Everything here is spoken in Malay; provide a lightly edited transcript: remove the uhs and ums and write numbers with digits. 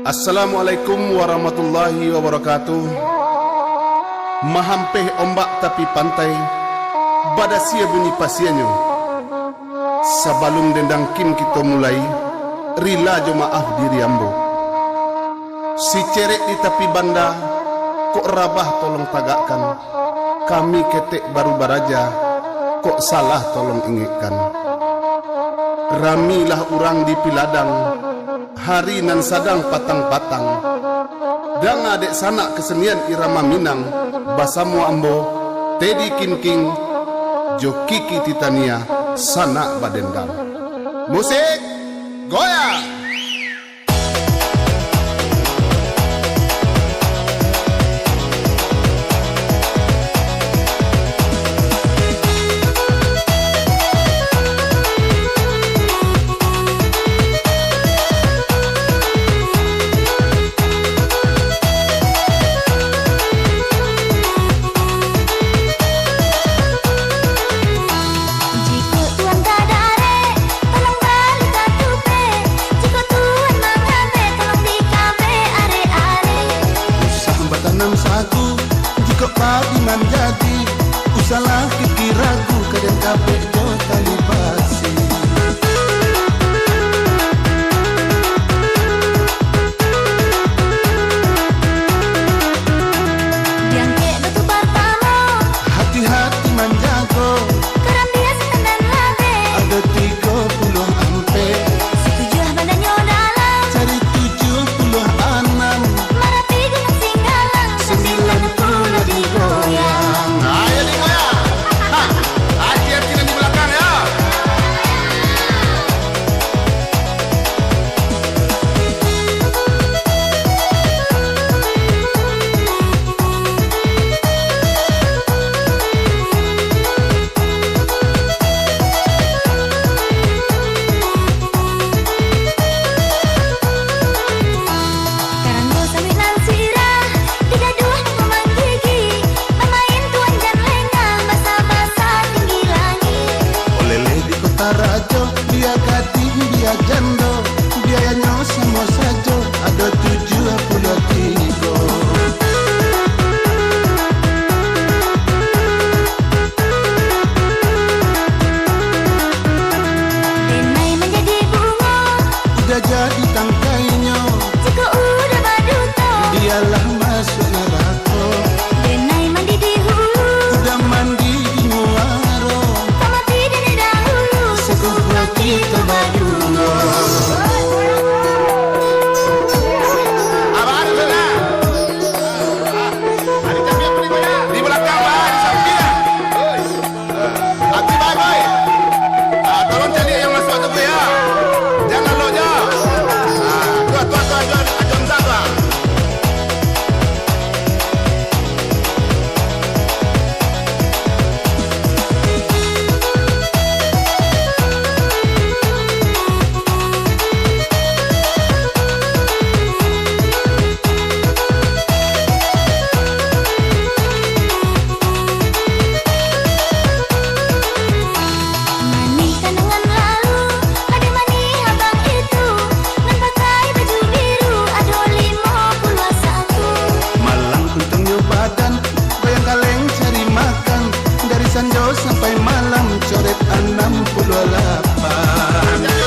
Assalamualaikum warahmatullahi wabarakatuh. Mahampeh ombak tapi pantai, badasia bunyi pasianyo. Sabalung dendang kim kita mulai, rila jo maaf diri ambo. Si cerek di tepi banda, kok rabah tolong tagakkan. Kami ketek baru baraja, kok salah tolong ingatkan. Ramilah orang di piladang, hari nan sadang patang-patang. Dang adek sanak kesenian irama Minang, basamu ambo, Teddy King, Jokiki Titania, sanak badendang. Musik, goyang! Jadi usalah kiki ragu kadang kabeh jo tali basi. Diangke batu pertama, hati-hati manjago, kerap dia setan labe. Ada 30 ampe, setujuh badannya dalam, cari 76. Marapi gunung Singgalang, 90 digoyang. Rajo, dia gading, dia jando, biayanya sama saja, ada 73. Denai menjadi bunga, udah jadi tangkainya, jika udah baduto, dialah masuk neraka. Denai mandi di hulu, udah mandi di muaro, kita berdua. Abang ada sana. Ada kami apa di belakang bah, di samping. Hati bye. Tolong cari yang masuk tu ya. Jangan lo je. Tuan ajon zaga. Sanjo sampai malam coret 68.